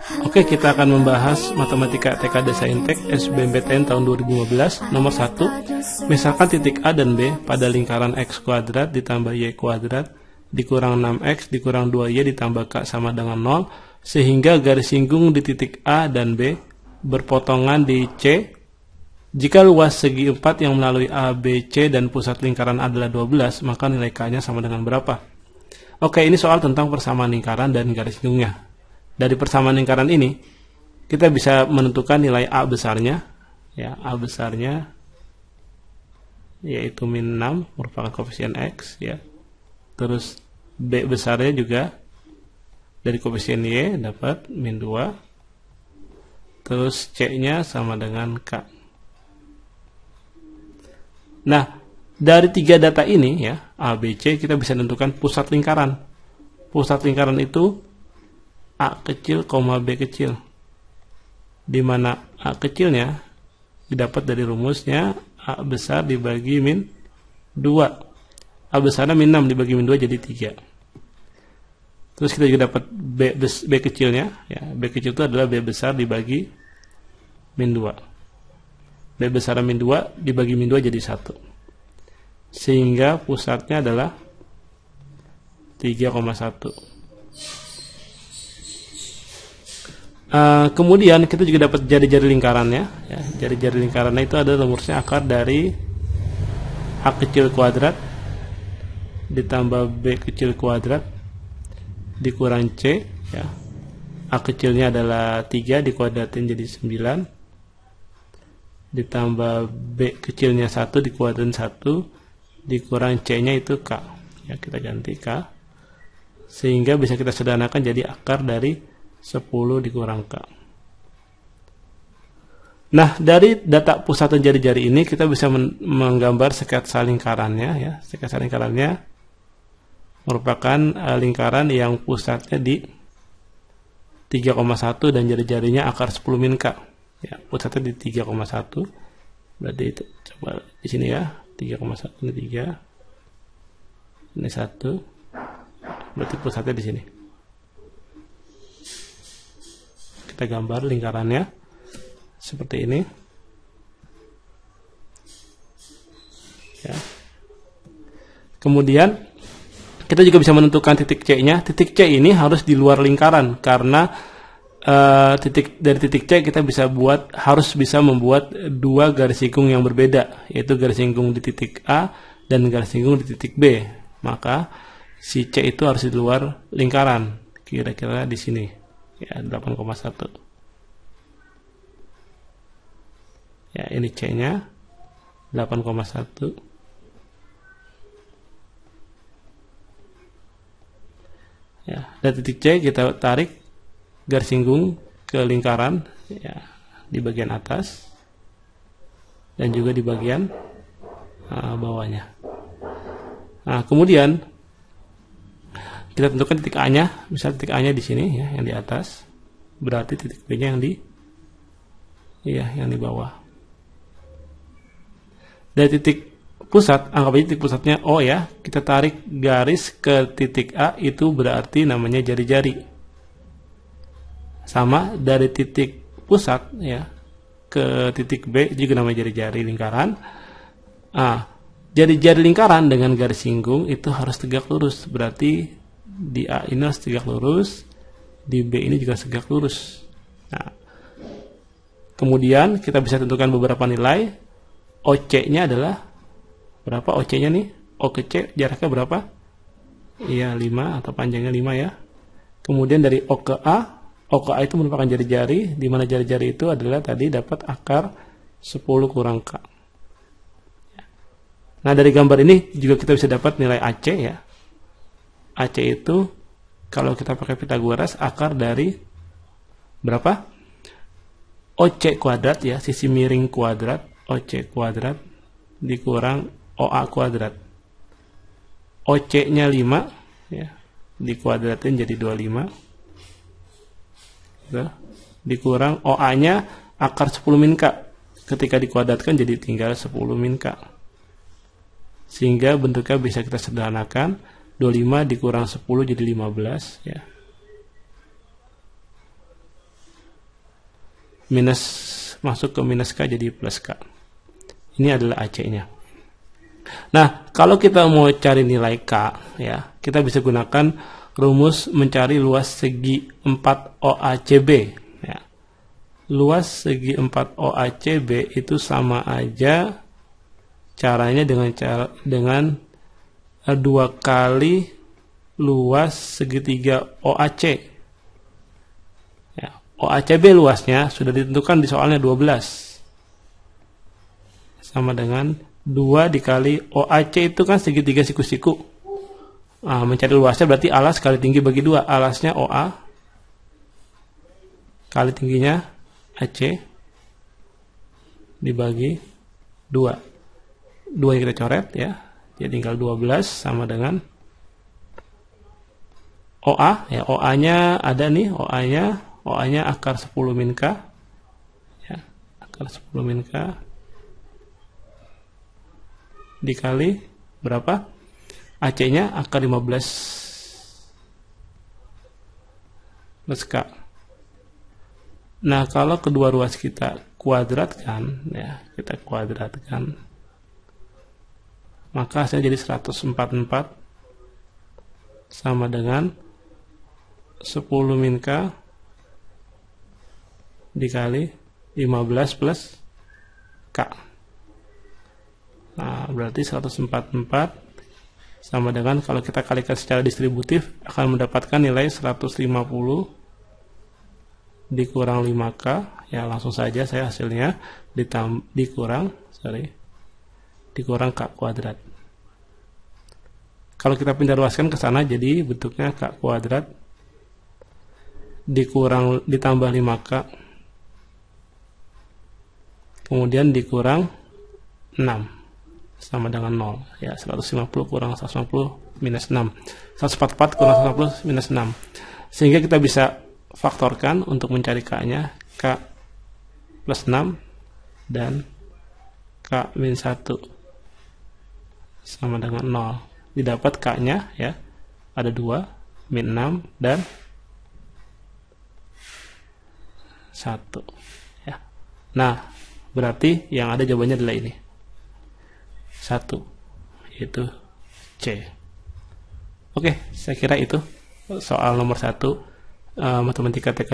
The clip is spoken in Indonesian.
Oke, kita akan membahas Matematika TKD Saintek SBMPTN tahun 2015 nomor 1. Misalkan titik A dan B pada lingkaran X kuadrat ditambah Y kuadrat dikurang 6X dikurang 2Y ditambah K sama dengan 0, sehingga garis singgung di titik A dan B berpotongan di C. Jika luas segi 4 yang melalui A, B, C dan pusat lingkaran adalah 12, maka nilai K-nya sama dengan berapa? Oke, ini soal tentang persamaan lingkaran dan garis singgungnya. Dari persamaan lingkaran ini, kita bisa menentukan nilai A besarnya. Ya, A besarnya yaitu min 6, merupakan koefisien X. Ya. Terus B besarnya juga dari koefisien Y dapat min 2. Terus C-nya sama dengan K. Nah, dari 3 data ini, ya, A, B, C, kita bisa menentukan pusat lingkaran. Pusat lingkaran itu A kecil, B kecil, di mana A kecilnya didapat dari rumusnya A besar dibagi min 2. A besarnya min 6 dibagi min 2 jadi 3. Terus kita juga dapat B kecilnya, ya, B kecil itu adalah B besar dibagi min 2. B besar min 2 dibagi min 2 jadi 1. Sehingga pusatnya adalah 3,1. Kemudian kita juga dapat jari-jari lingkarannya, ya. Jari-jari lingkarannya itu adalah rumusnya akar dari A kecil kuadrat ditambah B kecil kuadrat dikurang C, ya. A kecilnya adalah 3 dikuadratin jadi 9 ditambah B kecilnya 1 dikuadratin 1 dikurang C-nya itu K, ya, kita ganti K, sehingga bisa kita sederhanakan jadi akar dari 10 dikurang K. Nah, dari data pusat dan jari-jari ini kita bisa menggambar sketsa lingkarannya, ya. Sketsa lingkarannya merupakan lingkaran yang pusatnya di 3,1 dan jari-jarinya akar 10 min K. Ya, pusatnya di 3,1. Berarti itu, coba di sini ya, 3,1 ini 3. Ini 1. Berarti pusatnya di sini. Kita gambar lingkarannya seperti ini, ya. Kemudian kita juga bisa menentukan titik C-nya. Titik C ini harus di luar lingkaran karena dari titik C kita harus bisa membuat 2 garis singgung yang berbeda, yaitu garis singgung di titik A dan garis singgung di titik B. Maka si C itu harus di luar lingkaran, kira-kira di sini. Ya, 8,1. Ya, ini C-nya 8,1. Ya, dari titik C kita tarik garis singgung ke lingkaran, ya, di bagian atas dan juga di bagian bawahnya. Nah, kemudian kita tentukan titik A-nya, misal titik A-nya di sini, ya, yang di atas, berarti titik B-nya yang di bawah. Dari titik pusat, anggap aja titik pusatnya O, ya, kita tarik garis ke titik A, itu berarti namanya jari-jari. Sama dari titik pusat, ya, ke titik B juga namanya jari-jari lingkaran. Jari-jari lingkaran dengan garis singgung itu harus tegak lurus, berarti di A ini harus tegak lurus, di B ini juga tegak lurus. Nah, kemudian kita bisa tentukan beberapa nilai. OC-nya adalah berapa? OC-nya nih, O ke C jaraknya berapa? Iya, 5 atau panjangnya 5, ya. Kemudian dari O ke A itu merupakan jari-jari, di mana jari-jari itu adalah tadi dapat akar 10 kurang K. Nah, dari gambar ini juga kita bisa dapat nilai AC, ya. AC itu kalau kita pakai Pitagoras akar dari berapa? OC kuadrat, ya, sisi miring kuadrat, OC kuadrat dikurang OA kuadrat. OC-nya 5, ya, dikuadratin jadi 25. Gitu. Dikurang OA-nya akar 10 min K. Ketika dikuadratkan jadi tinggal 10 min K. Sehingga bentuknya bisa kita sederhanakan, 25 dikurang 10 jadi 15, ya. minus masuk ke minus K jadi plus K. Ini adalah AC-nya. Nah, kalau kita mau cari nilai K, ya, kita bisa gunakan rumus mencari luas segi 4 OACB. Ya. Luas segi 4 OACB itu sama aja caranya dengan 2 kali luas segitiga OAC. Ya, OACB luasnya sudah ditentukan di soalnya 12. Sama dengan 2 dikali OAC itu kan segitiga siku-siku. Nah, mencari luasnya berarti alas kali tinggi bagi 2. Alasnya OA kali tingginya AC dibagi 2. 2 yang kita coret ya. Jadi tinggal 12 sama dengan OA ya. OA-nya ada nih, OA-nya akar 10 min K. Ya, akar 10 min K dikali berapa? AC-nya akar 15 plus K. Nah, kalau kedua ruas kita kuadratkan, ya, kita kuadratkan, maka hasilnya jadi 144 sama dengan 10 min K dikali 15 plus K. Nah, berarti 144 sama dengan, kalau kita kalikan secara distributif, akan mendapatkan nilai 150 dikurang 5K. Ya, langsung saja saya hasilnya dikurang K kuadrat. Kalau kita pindah ruaskan ke sana, jadi bentuknya K kuadrat ditambah 5K, kemudian dikurang 6 sama dengan 0 ya. 150 kurang 150 minus 6, 144 kurang 150 minus 6, sehingga kita bisa faktorkan untuk mencari K nya, K plus 6 dan K min 1 sama dengan 0. Didapat K nya ya, ada 2 min 6 dan 1 ya. Nah, berarti yang ada jawabannya adalah ini 1, yaitu C. Oke, saya kira itu soal nomor 1 matematika TK